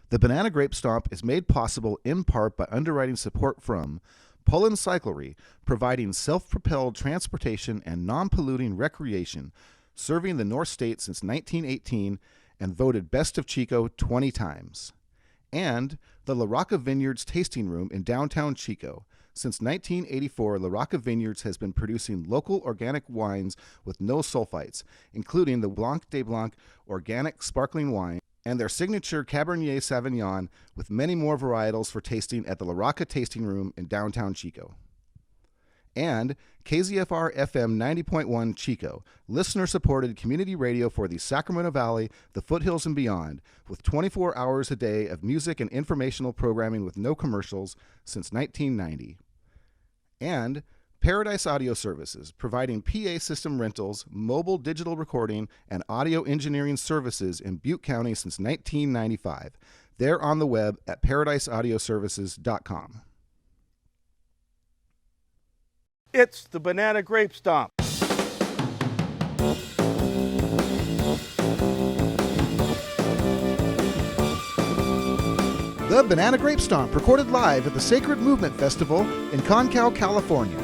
The Banana Grape Stomp is made possible in part by underwriting support from Poland Cyclery, providing self-propelled transportation and non-polluting recreation, serving the North State since 1918 and voted Best of Chico 20 times. And the La Rocca Vineyards Tasting Room in downtown Chico. Since 1984, La Rocca Vineyards has been producing local organic wines with no sulfites, including the Blanc de Blanc organic sparkling wine and their signature Cabernet Sauvignon, with many more varietals for tasting at the La Rocca Tasting Room in downtown Chico. And KZFR FM 90.1 Chico, listener-supported community radio for the Sacramento Valley, the foothills, and beyond, with 24 hours a day of music and informational programming with no commercials since 1990. And Paradise Audio Services, providing PA system rentals, mobile digital recording, and audio engineering services in Butte County since 1995. They're on the web at paradiseaudioservices.com. It's the Banana Grape Stomp. The Banana Grape Stomp, recorded live at the Sacred Movement Festival in Concow, California.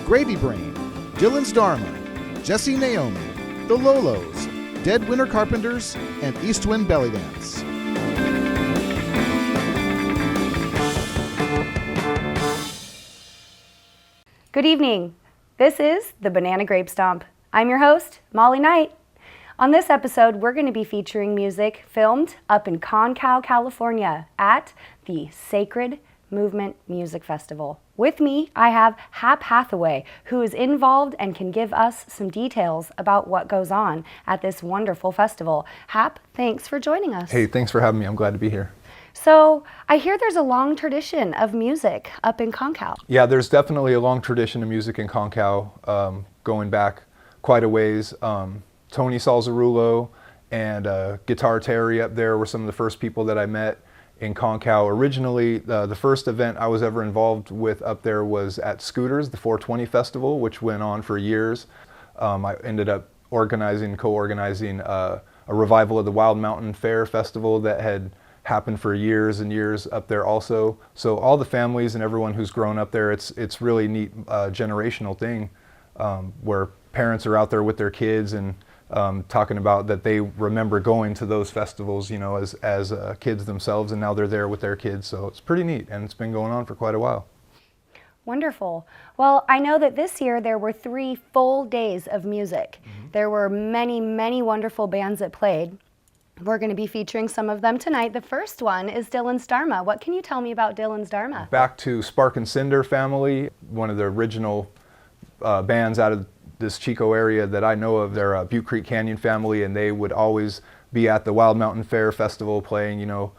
GravyBrain, Dylan's Dharma, Jesi, Naomi, the Lolos, Dead Winter Carpenters, and East Wind Belly Dance. Good evening. This is the Banana Grape Stomp. I'm your host, Molly Knight. On this episode, we're going to be featuring music filmed up in Concow, California at the Sacred Movement Music Festival. With me, I have Hap Hathaway, who is involved and can give us some details about what goes on at this wonderful festival. Hap, thanks for joining us. Hey, thanks for having me. I'm glad to be here. So, I hear there's a long tradition of music up in Concow. Yeah, there's definitely a long tradition of music in Concow, going back quite a ways. Tony Salzarulo and Guitar Terry up there were some of the first people that I met in Concow. Originally, the first event I was ever involved with up there was at Scooters, the 420 Festival, which went on for years. I ended up co-organizing a revival of the Wild Mountain Fair Festival that had happened for years and years up there also. So all the families and everyone who's grown up there, it's really neat generational thing where parents are out there with their kids and talking about that they remember going to those festivals, you know, as kids themselves, and now they're there with their kids. So it's pretty neat, and it's been going on for quite a while. Wonderful. Well, I know that this year there were 3 full days of music. Mm-hmm. There were many, many wonderful bands that played. We're going to be featuring some of them tonight. The first one is Dylan's Dharma. What can you tell me about Dylan's Dharma? Back to Spark and Cinder family, one of the original bands out of this Chico area that I know of. They're a Butte Creek Canyon family, and they would always be at the Wild Mountain Fair Festival playing, you know,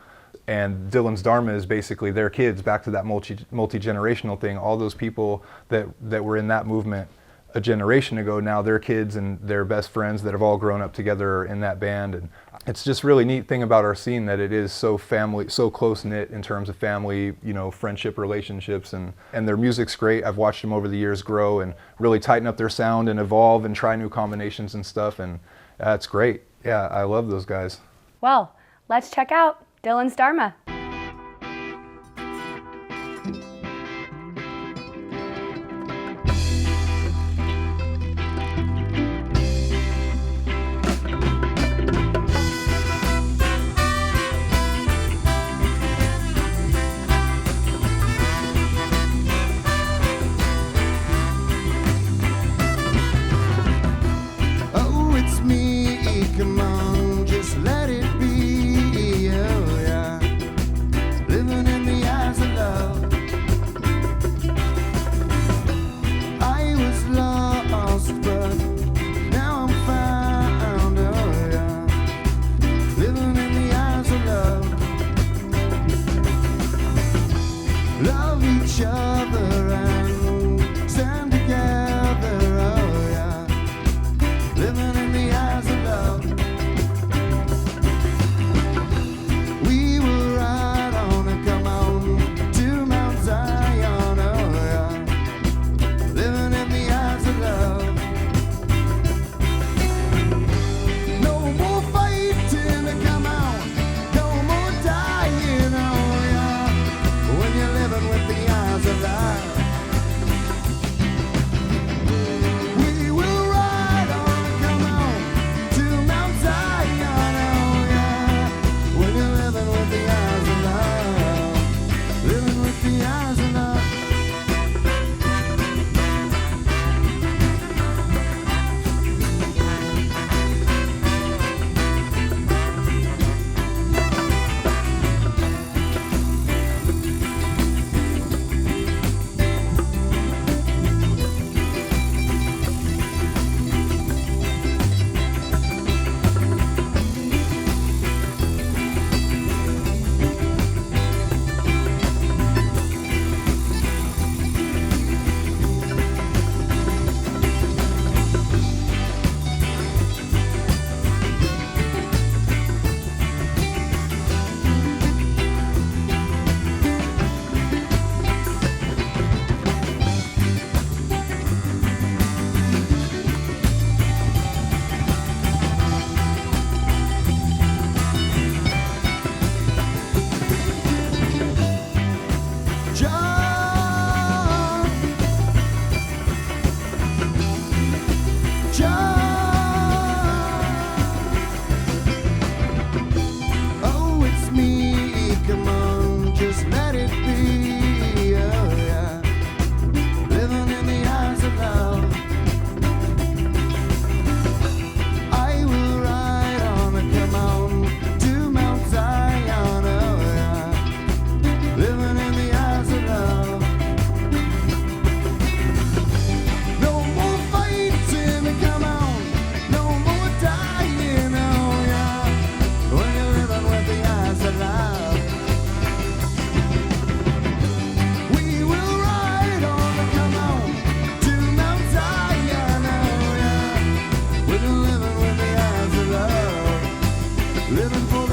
and Dylan's Dharma is basically their kids, back to that multi-generational thing. All those people that were in that movement a generation ago, now their kids and their best friends that have all grown up together are in that band. And it's just really neat thing about our scene that it is so family, so close-knit in terms of family, you know, friendship relationships, and their music's great. I've watched them over the years grow and really tighten up their sound and evolve and try new combinations and stuff, and it's great. Yeah, I love those guys. Well, let's check out Dylan's Dharma. Come on, just let it be. Oh, yeah.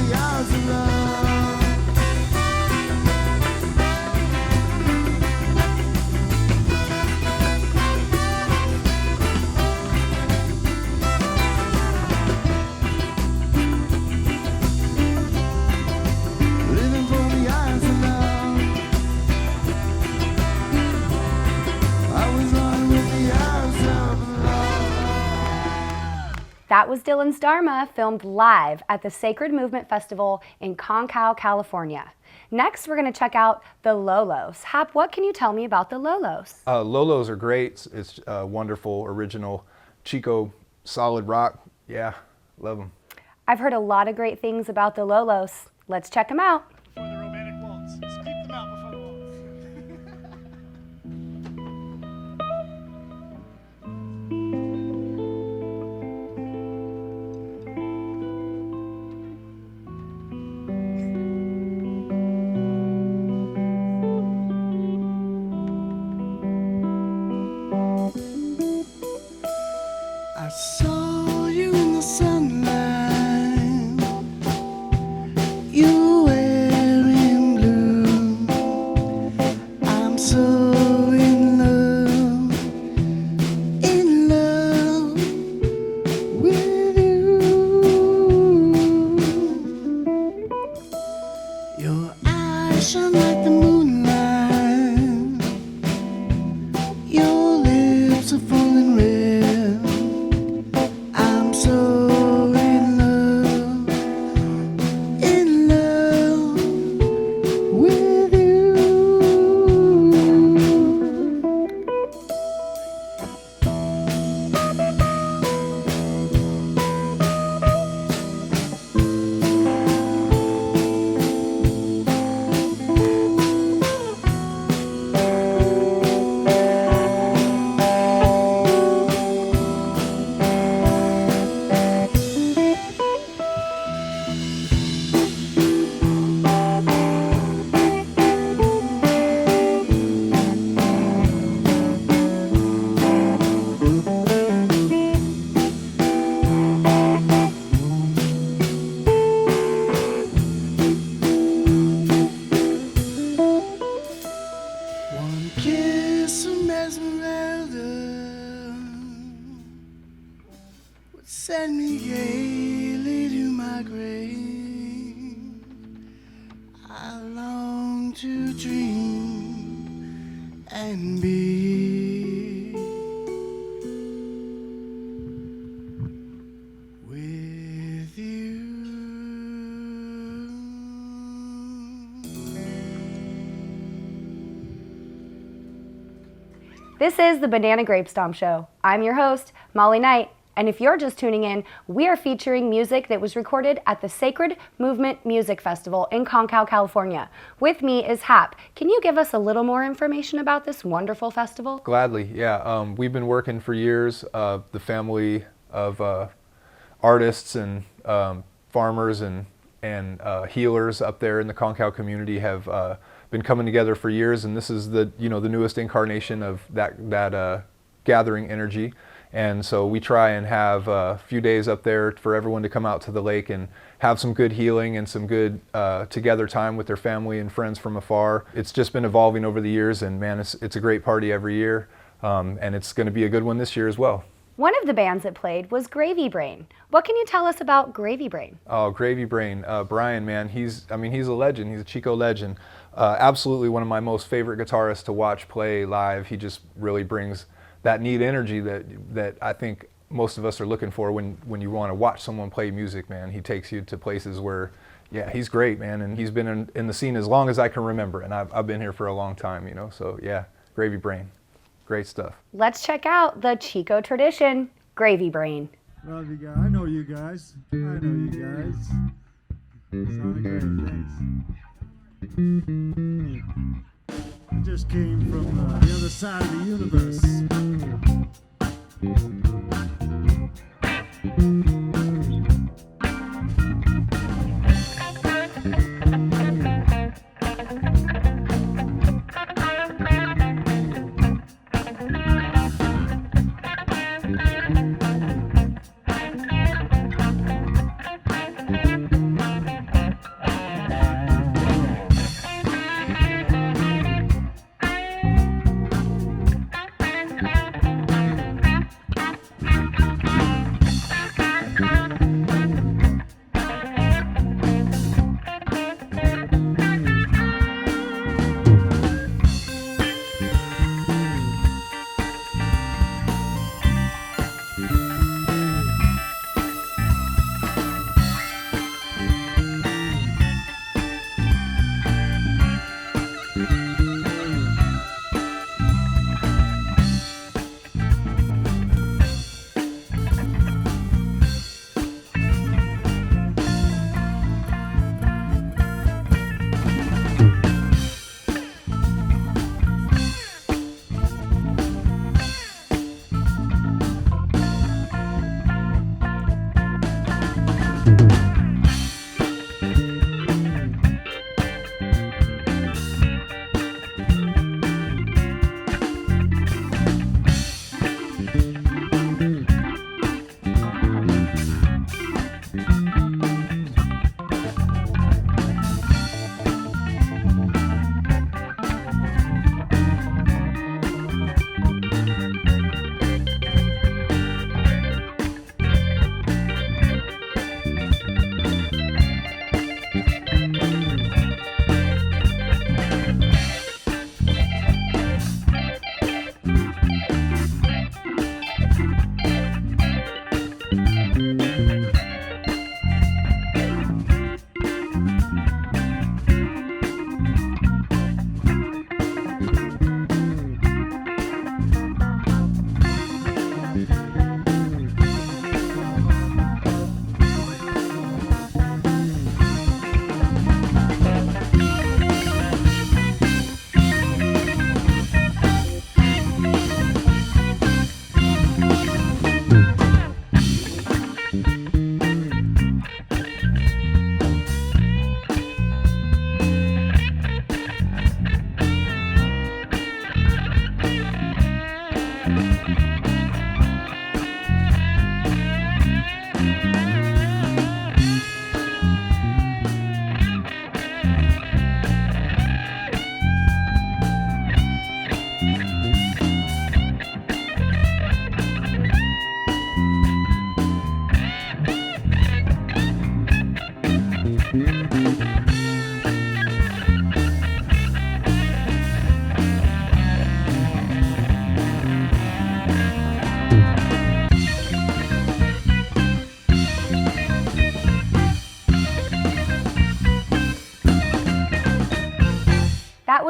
the hours of love. Living for the hours of love. I was on with the hours of love. That was Dylan's Dharma, filmed live at the Sacred Movement Festival in Concow, California. Next, we're going to check out the Lolos. Hap, what can you tell me about the Lolos? Lolos are great. It's wonderful, original, Chico, solid rock. Yeah, love them. I've heard a lot of great things about the Lolos. Let's check them out. For the romantic waltz. Just keep them out before the waltz. I saw you in the sunlight. You were wearing blue. I'm so in love with you. Your eyes shine like the moonlight. Your lips are falling red. I'm so in love with you. One kiss from Esmeralda would send me gaily to my grave. I long to dream and be with you. This is the Banana Grape Stomp Show. I'm your host, Molly Knight, and if you're just tuning in, we are featuring music that was recorded at the Sacred Movement Music Festival in Concow, California. With me is Hap. Can you give us a little more information about this wonderful festival? Gladly, yeah. We've been working for years. The family of artists and farmers and healers up there in the Concow community have been coming together for years, and this is the newest incarnation of that gathering energy. And so we try and have a few days up there for everyone to come out to the lake and have some good healing and some good together time with their family and friends from afar. It's just been evolving over the years, and man, it's a great party every year, and it's going to be a good one this year as well. One of the bands that played was GravyBrain. What can you tell us about GravyBrain? Oh, GravyBrain, Brian, man, he's a legend. He's a Chico legend. Absolutely one of my most favorite guitarists to watch play live. He just really brings that neat energy that I think most of us are looking for when you want to watch someone play music, man. He takes you to places where, yeah, he's great, man, and he's been in the scene as long as I can remember, and I've been here for a long time, so yeah, GravyBrain, great stuff. Let's check out the Chico tradition, GravyBrain. Love you guys. I know you guys. Sounded great. Thanks. I just came from the other side of the universe.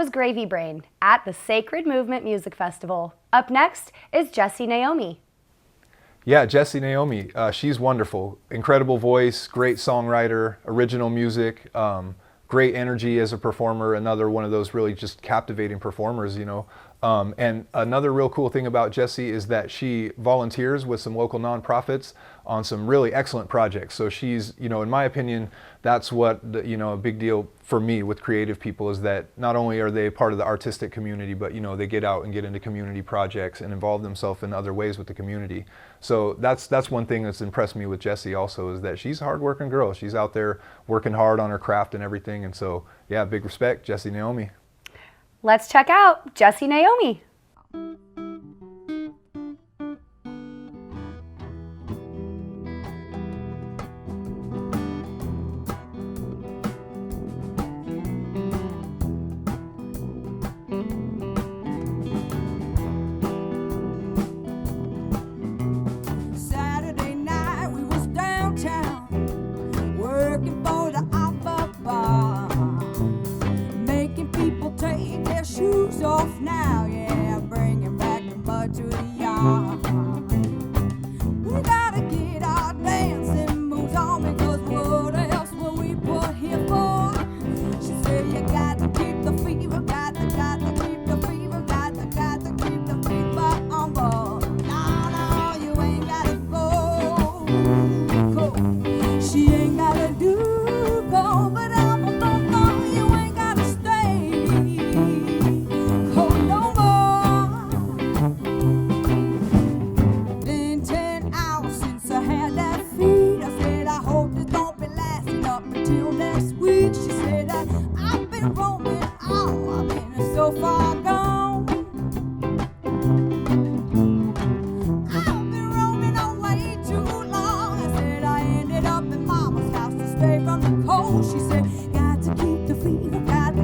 was GravyBrain at the Sacred Movement Music Festival. Up next is Jesi Naomi. Yeah, Jesi Naomi, she's wonderful. Incredible voice, great songwriter, original music, great energy as a performer, another one of those really just captivating performers, you know. And another real cool thing about Jesi is that she volunteers with some local nonprofits on some really excellent projects. So she's, you know, in my opinion, that's what, you know, a big deal for me with creative people is that not only are they part of the artistic community, but, you know, they get out and get into community projects and involve themselves in other ways with the community. So that's one thing that's impressed me with Jesi also is that she's a hardworking girl. She's out there working hard on her craft and everything. And so, yeah, big respect, Jesi Naomi. Let's check out Jesi Naomi. Saturday night we was downtown working for the Alpha Bar, making people take their shoes off now, yeah, bringing back the mud to the yard. We gotta get our dancing moves on because what else will we put here for? She said you got to keep the fever, got to keep the fever, got to keep the fever on board. No, you ain't gotta go. She ain't gotta go, but I'm a go. You ain't gotta stay. Cold no more. Been 10 hours since I had that feed. I said I hope this don't be lasting up until next week. She said I've been roaming, I've been so far gone. I've been roaming on way too long. I said I ended up in Mama's house to stay from the cold. She said, got to keep the fever, got to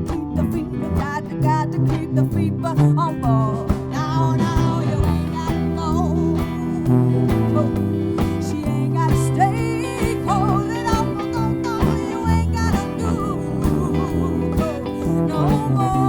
keep the fever, got to keep the fever on board. No, you ain't gotta go. She ain't gotta stay cold and up, no, you ain't gotta do no more.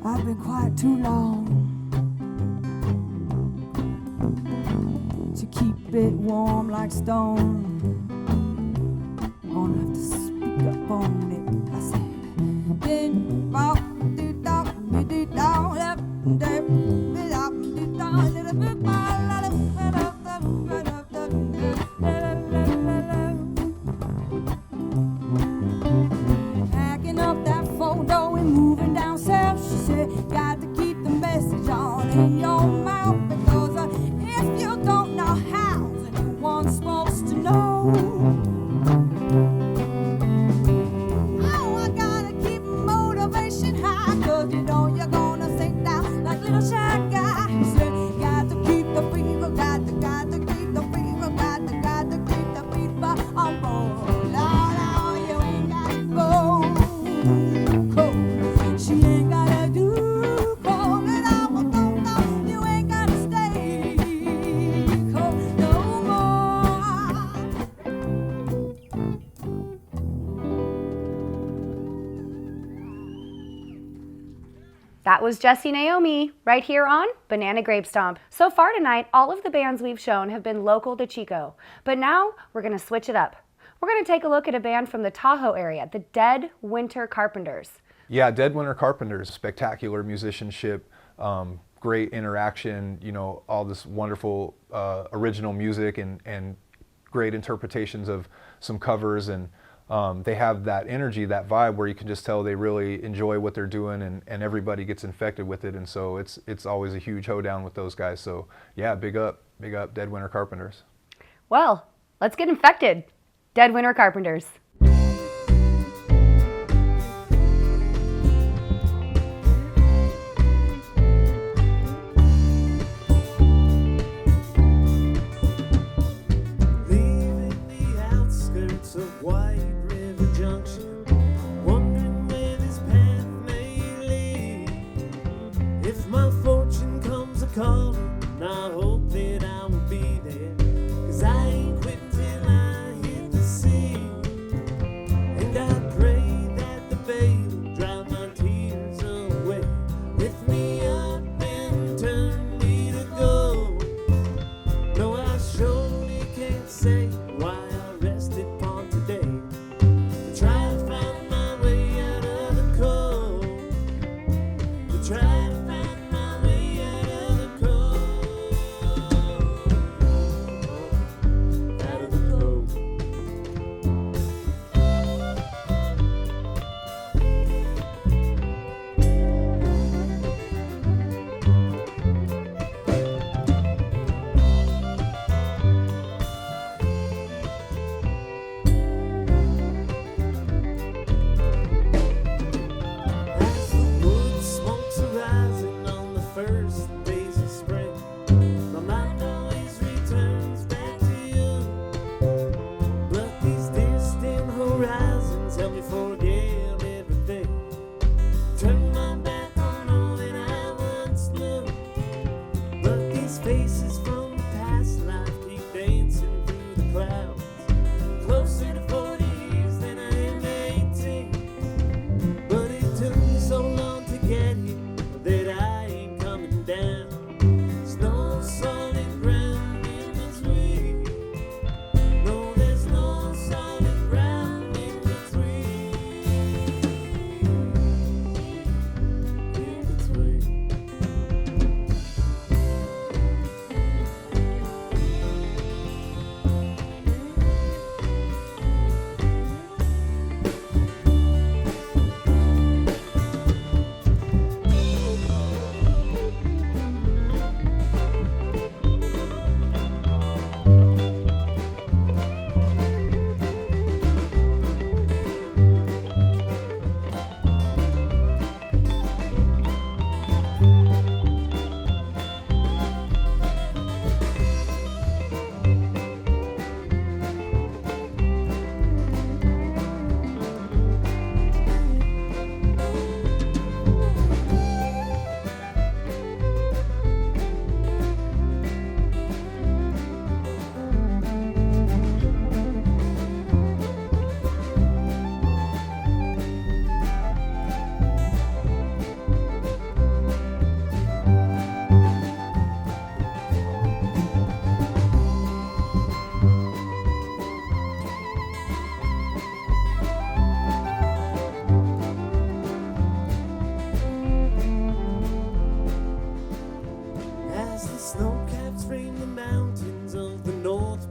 I've been quiet too long to keep it warm like stone. Gonna have to speak up on it. I said, did bop, did dop, did down, up, did up, did down, did packing up that photo and moving down south. She said, got to keep the message on in your mouth because if you don't know how, then you weren't supposed to know. Oh, I gotta keep motivation high because you know you're gonna sink down like little shy guy. She said, got to keep the fever, got to keep the fever, got to keep the fever on board. No, you ain't gotta go. She ain't gotta do cold and I'm a no, you ain't gotta stay cold no more. That was Jesi Naomi right here on Banana Grape Stomp. So far tonight, all of the bands we've shown have been local to Chico, but now we're going to switch it up. We're going to take a look at a band from the Tahoe area, the Dead Winter Carpenters. Yeah, Dead Winter Carpenters, spectacular musicianship, great interaction, you know, all this wonderful original music and great interpretations of some covers and they have that energy, that vibe where you can just tell they really enjoy what they're doing, and everybody gets infected with it. And so it's always a huge hoedown with those guys. So yeah, big up Dead Winter Carpenters. Well, let's get infected. Dead Winter Carpenters. I hope that I will be there, 'cause I ain't quitting till I hit the sea. And I pray that the bay will dry my tears away, lift me up and turn me to gold. No, I surely can't say why I rested upon today, to try to find my way out of the cold, to try to find my way out of the cold. Faces from the past life keep dancing through the clouds, closer to 40 years than I am 18. But it took me so long to get here that I ain't coming down. There's no solid ground in between. No, there's no solid ground in between. In between.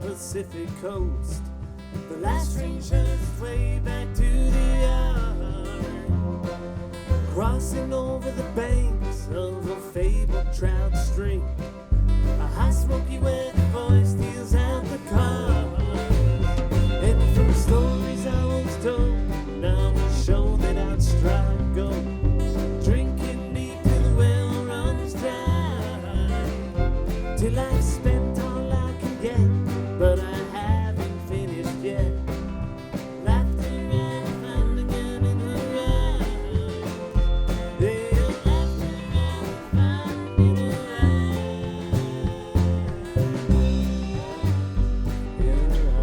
Pacific coast. The last train shows its way back to the yard, crossing over the banks of a fabled trout stream. A high smoky wet voice steals out the car, and from stories I was told, now will show that I'd strike gold, drinking deep till the well runs dry, till I've spent all I can get. But I haven't finished yet. Laughter and fun again in her eyes. Yeah, laughter and fun in her eyes. In her eyes.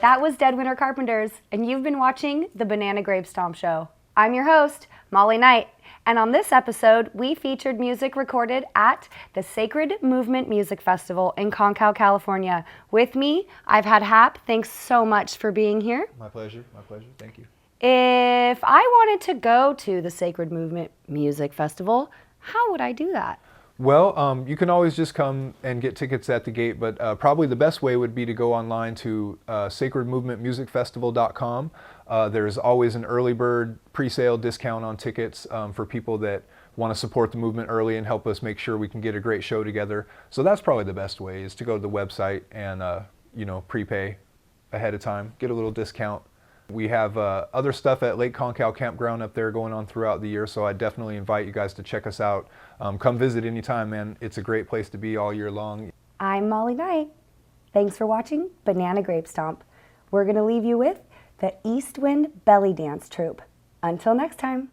That was Dead Winter Carpenters, and you've been watching the Banana Grape Stomp Show. I'm your host, Molly Knight, and on this episode, we featured music recorded at the Sacred Movement Music Festival in Concow, California. With me, I've had Hap. Thanks so much for being here. My pleasure. Thank you. If I wanted to go to the Sacred Movement Music Festival, how would I do that? Well, you can always just come and get tickets at the gate, but probably the best way would be to go online to sacredmovementmusicfestival.com. There's always an early bird pre-sale discount on tickets for people that want to support the movement early and help us make sure we can get a great show together. So that's probably the best way, is to go to the website and prepay ahead of time, get a little discount. We have other stuff at Lake Concow Campground up there going on throughout the year, so I definitely invite you guys to check us out. Come visit anytime, man. It's a great place to be all year long. I'm Molly Knight. Thanks for watching Banana Grape Stomp. We're going to leave you with the East Wind Belly Dance Troupe. Until next time.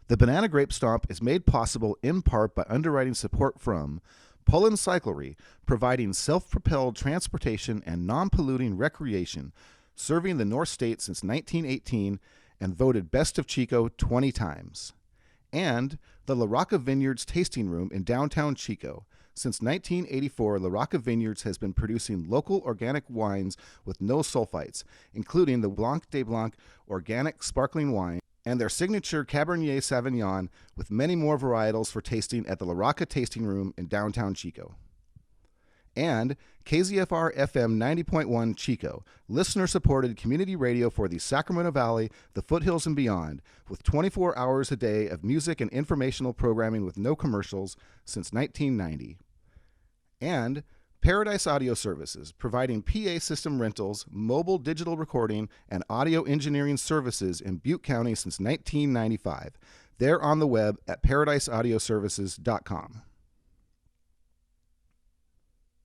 The Banana Grape Stomp is made possible in part by underwriting support from Poland Cyclery, providing self-propelled transportation and non-polluting recreation, serving the North State since 1918 and voted Best of Chico 20 times. And the La Rocca Vineyards Tasting Room in downtown Chico. Since 1984, La Rocca Vineyards has been producing local organic wines with no sulfites, including the Blanc de Blanc organic sparkling wine, and their signature Cabernet Sauvignon, with many more varietals for tasting at the La Rocca Tasting Room in downtown Chico. And KZFR FM 90.1 Chico, listener-supported community radio for the Sacramento Valley, the foothills, and beyond, with 24 hours a day of music and informational programming with no commercials since 1990. And Paradise Audio Services, providing PA system rentals, mobile digital recording, and audio engineering services in Butte County since 1995. They're on the web at paradiseaudioservices.com.